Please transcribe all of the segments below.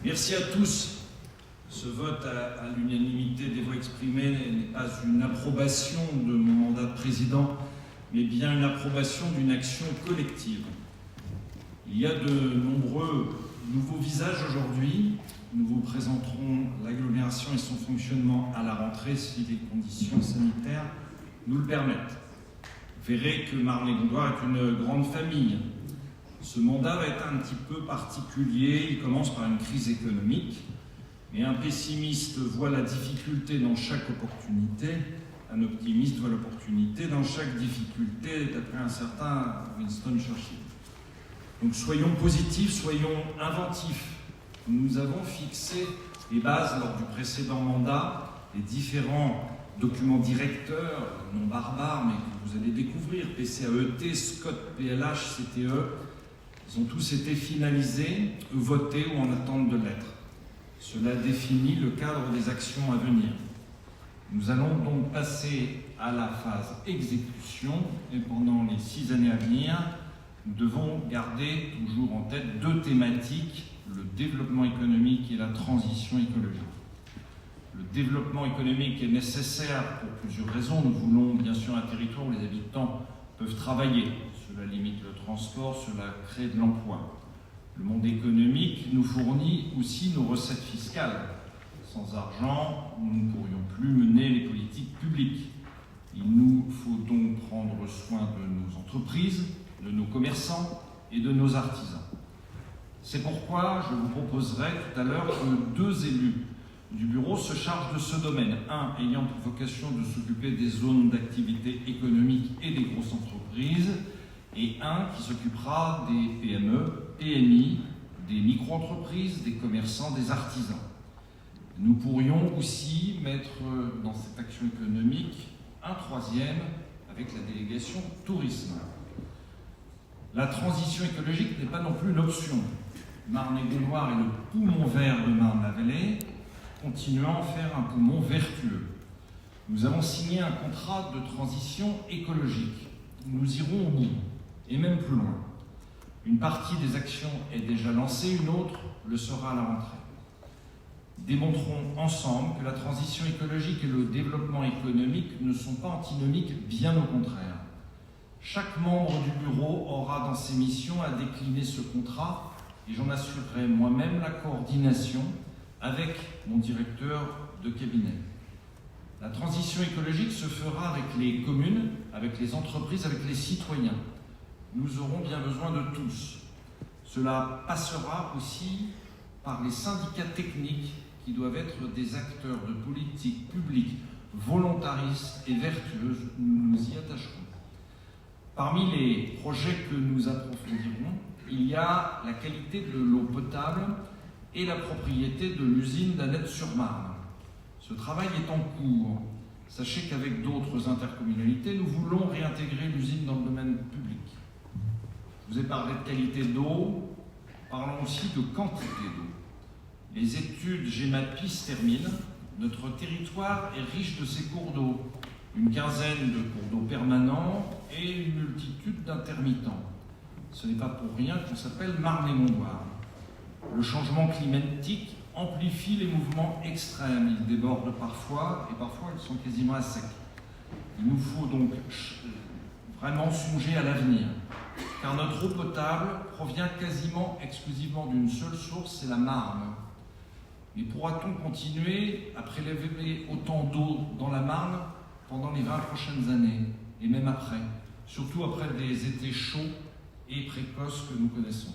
Merci à tous. Ce vote à l'unanimité des voix exprimées n'est pas une approbation de mon mandat de président, mais bien une approbation d'une action collective. Il y a de nombreux nouveaux visages aujourd'hui. Nous vous présenterons l'agglomération et son fonctionnement à la rentrée si les conditions sanitaires nous le permettent. Vous verrez que Marne-et-Gondoire est une grande famille. Ce mandat va être un petit peu particulier. Il commence par une crise économique. Mais un pessimiste voit la difficulté dans chaque opportunité. Un optimiste voit l'opportunité dans chaque difficulté, d'après un certain Winston Churchill. Donc soyons positifs, soyons inventifs. Nous avons fixé les bases lors du précédent mandat, les différents documents directeurs, non barbares, mais que vous allez découvrir, PCAET, SCOT, PLH, CTE, ils ont tous été finalisés, votés ou en attente de l'être. Cela définit le cadre des actions à venir. Nous allons donc passer à la phase exécution et pendant les 6 années à venir, nous devons garder toujours en tête 2 thématiques, le développement économique et la transition écologique. Le développement économique est nécessaire pour plusieurs raisons. Nous voulons bien sûr un territoire où les habitants peuvent travailler. Cela limite le transport, cela crée de l'emploi. Le monde économique nous fournit aussi nos recettes fiscales. Sans argent, nous ne pourrions plus mener les politiques publiques. Il nous faut donc prendre soin de nos entreprises, de nos commerçants et de nos artisans. C'est pourquoi je vous proposerai tout à l'heure que 2 élus du bureau se chargent de ce domaine. Un ayant pour vocation de s'occuper des zones d'activité économique et des grosses entreprises, et un qui s'occupera des PME, PMI, des micro-entreprises, des commerçants, des artisans. Nous pourrions aussi mettre dans cette action économique un 3e avec la délégation tourisme. La transition écologique n'est pas non plus une option. Marne-et-Gondoire est le poumon vert de Marne-la-Vallée. Continuons à en faire un poumon vertueux. Nous avons signé un contrat de transition écologique. Nous irons au bout, et même plus loin. Une partie des actions est déjà lancée, une autre le sera à la rentrée. Démontrons ensemble que la transition écologique et le développement économique ne sont pas antinomiques, bien au contraire. Chaque membre du bureau aura dans ses missions à décliner ce contrat et j'en assurerai moi-même la coordination avec mon directeur de cabinet. La transition écologique se fera avec les communes, avec les entreprises, avec les citoyens. Nous aurons bien besoin de tous. Cela passera aussi par les syndicats techniques qui doivent être des acteurs de politique publique volontaristes et vertueuses. Nous nous y attacherons. Parmi les projets que nous approfondirons, il y a la qualité de l'eau potable et la propriété de l'usine d'Annette-sur-Marne. Ce travail est en cours. Sachez qu'avec d'autres intercommunalités, nous voulons réintégrer l'usine dans le domaine public. Je vous ai parlé de qualité d'eau, parlons aussi de quantité d'eau. Les études GEMAPI se terminent. Notre territoire est riche de ces cours d'eau. Une quinzaine de cours d'eau permanents et une multitude d'intermittents. Ce n'est pas pour rien qu'on s'appelle Marne-et-Gondoire. Le changement climatique amplifie les mouvements extrêmes. Ils débordent parfois et parfois ils sont quasiment à sec. Il nous faut donc vraiment songer à l'avenir. Car notre eau potable provient quasiment exclusivement d'une seule source, c'est la Marne. Mais pourra-t-on continuer à prélever autant d'eau dans la Marne pendant les 20 prochaines années, et même après, surtout après des étés chauds et précoces que nous connaissons?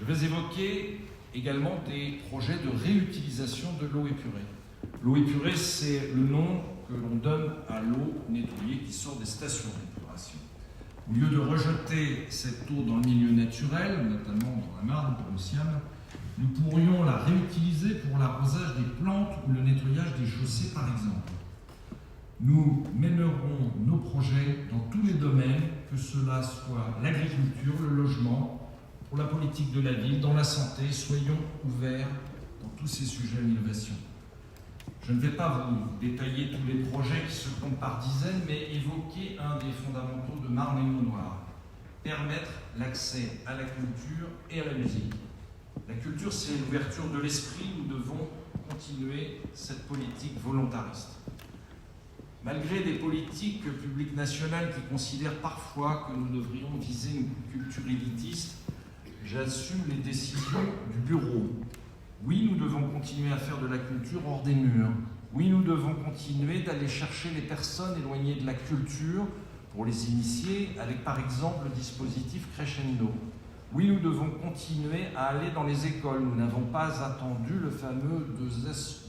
Je vais évoquer également des projets de réutilisation de l'eau épurée. L'eau épurée, c'est le nom que l'on donne à l'eau nettoyée qui sort des stations d'épuration. Au lieu de rejeter cette eau dans le milieu naturel, notamment dans la Marne, pour le Siam, nous pourrions la réutiliser pour l'arrosage des plantes ou le nettoyage des chaussées, par exemple. Nous mènerons nos projets dans tous les domaines, que cela soit l'agriculture, le logement, pour la politique de la ville, dans la santé. Soyons ouverts dans tous ces sujets d'innovation. Je ne vais pas vous détailler tous les projets qui se comptent par dizaines, mais évoquer un des fondamentaux de Marne-et-Gondoire, permettre l'accès à la culture et à la musique. La culture, c'est l'ouverture de l'esprit. Nous devons continuer cette politique volontariste. Malgré des politiques publiques nationales qui considèrent parfois que nous devrions viser une culture élitiste, j'assume les décisions du bureau. Oui, nous devons continuer à faire de la culture hors des murs. Oui, nous devons continuer d'aller chercher les personnes éloignées de la culture pour les initier avec, par exemple, le dispositif Crescendo. Oui, nous devons continuer à aller dans les écoles. Nous n'avons pas attendu le fameux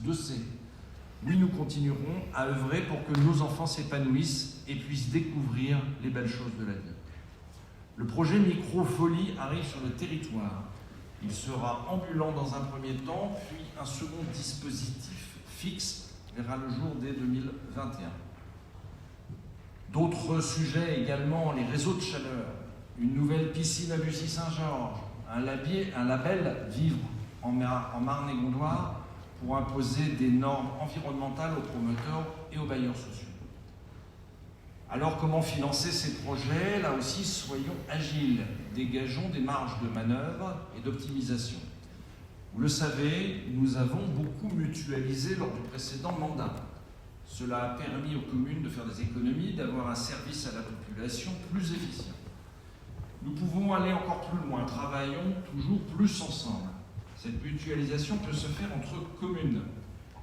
2C. Oui, nous continuerons à œuvrer pour que nos enfants s'épanouissent et puissent découvrir les belles choses de la vie. Le projet Microfolie arrive sur le territoire. Il sera ambulant dans un premier temps, puis un second dispositif fixe verra le jour dès 2021. D'autres sujets également, les réseaux de chaleur, une nouvelle piscine à Bussy-Saint-Georges, un label Vivre en Marne-et-Gondoire pour imposer des normes environnementales aux promoteurs et aux bailleurs sociaux. Alors comment financer ces projets? Là aussi, soyons agiles, dégageons des marges de manœuvre et d'optimisation. Vous le savez, nous avons beaucoup mutualisé lors du précédent mandat. Cela a permis aux communes de faire des économies, d'avoir un service à la population plus efficient. Nous pouvons aller encore plus loin, travaillons toujours plus ensemble. Cette mutualisation peut se faire entre communes.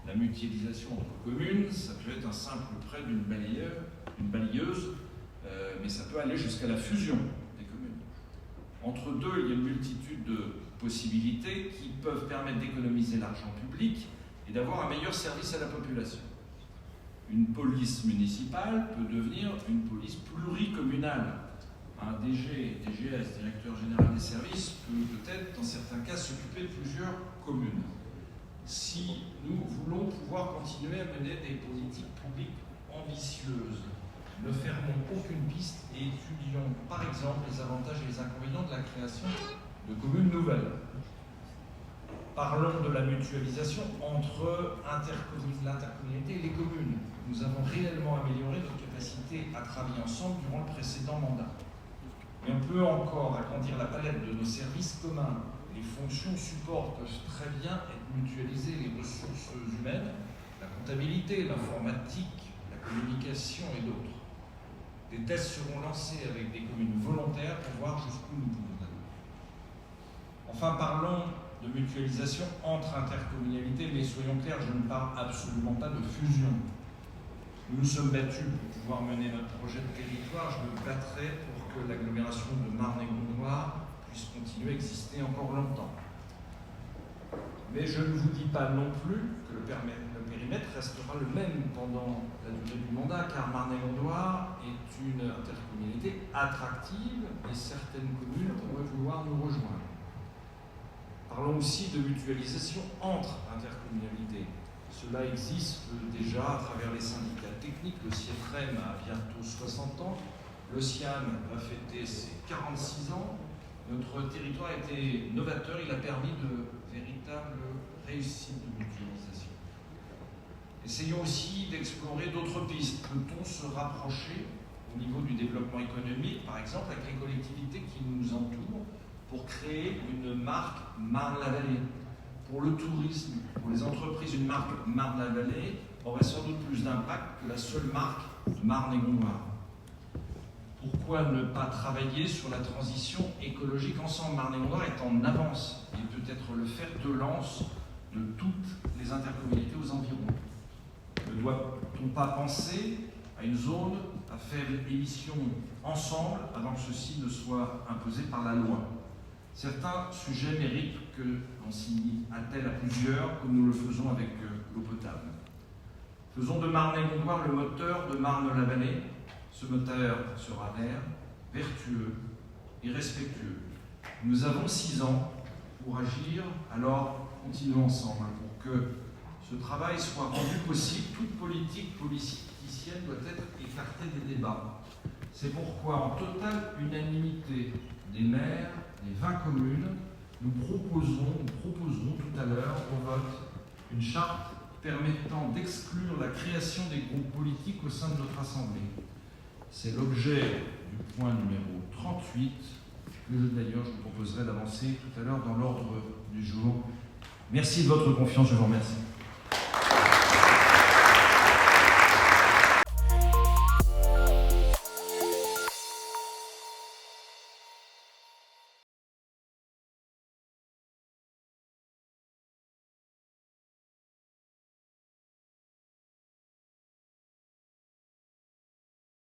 La mutualisation entre communes, ça peut être un simple prêt d'une balayeuse, mais ça peut aller jusqu'à la fusion des communes. Entre deux, il y a une multitude de possibilités qui peuvent permettre d'économiser l'argent public et d'avoir un meilleur service à la population. Une police municipale peut devenir une police pluricommunale. Un DGS, directeur général des services, peut peut-être, dans certains cas, s'occuper de plusieurs communes. Si nous voulons pouvoir continuer à mener des politiques publiques ambitieuses, ne fermons aucune piste et étudions, par exemple, les avantages et les inconvénients de la création de communes nouvelles. Parlons de la mutualisation entre l'intercommunalité et les communes. Nous avons réellement amélioré nos capacités à travailler ensemble durant le précédent mandat. Mais on peut encore agrandir la palette de nos services communs. Les fonctions support peuvent très bien être mutualisées, les ressources humaines, la comptabilité, l'informatique, la communication et d'autres. Des tests seront lancés avec des communes volontaires pour voir jusqu'où nous pouvons aller. Enfin, parlons de mutualisation entre intercommunalités, mais soyons clairs, je ne parle absolument pas de fusion. Nous nous sommes battus pour pouvoir mener notre projet de territoire. Je me battrai pour que l'agglomération de Marne-et-Gondoire puisse continuer à exister encore longtemps. Mais je ne vous dis pas non plus que le périmètre restera le même pendant la durée du mandat, car Marne-et-Gondoire est une intercommunalité attractive et certaines communes pourraient vouloir nous rejoindre. Parlons aussi de mutualisation entre intercommunalités. Cela existe déjà à travers les syndicats techniques. Le CIEFREM a bientôt 60 ans. Le SIAM va fêter ses 46 ans. Notre territoire a été novateur. Il a permis de véritables réussites de mutualisation. Essayons aussi d'explorer d'autres pistes. Peut-on se rapprocher au niveau du développement économique, par exemple, avec les collectivités qui nous entourent, pour créer une marque Marne-la-Vallée? Pour le tourisme, pour les entreprises, une marque Marne-la-Vallée aurait sans doute plus d'impact que la seule marque de Marne-et-Gondoire. Pourquoi ne pas travailler sur la transition écologique ensemble? Marne-et-Gondoire est en avance et peut être le fer de lance de toutes les intercommunalités aux environs. Ne doit-on pas penser à une zone à faible émission ensemble avant que ceci ne soit imposé par la loi? Certains sujets méritent que l'on s'y attelle à plusieurs, comme nous le faisons avec l'eau potable. Faisons de Marne-et-Gondoire le moteur de Marne-la-Vallée. Ce moteur sera vert, vertueux et respectueux. Nous avons 6 ans pour agir, alors continuons ensemble pour que ce travail soit rendu possible. Toute politique politicienne doit être écartée des débats. C'est pourquoi, en totale unanimité des maires des 20 communes, nous proposerons tout à l'heure au vote une charte permettant d'exclure la création des groupes politiques au sein de notre Assemblée. C'est l'objet du point numéro 38 que d'ailleurs je vous proposerai d'avancer tout à l'heure dans l'ordre du jour. Merci de votre confiance, je vous remercie.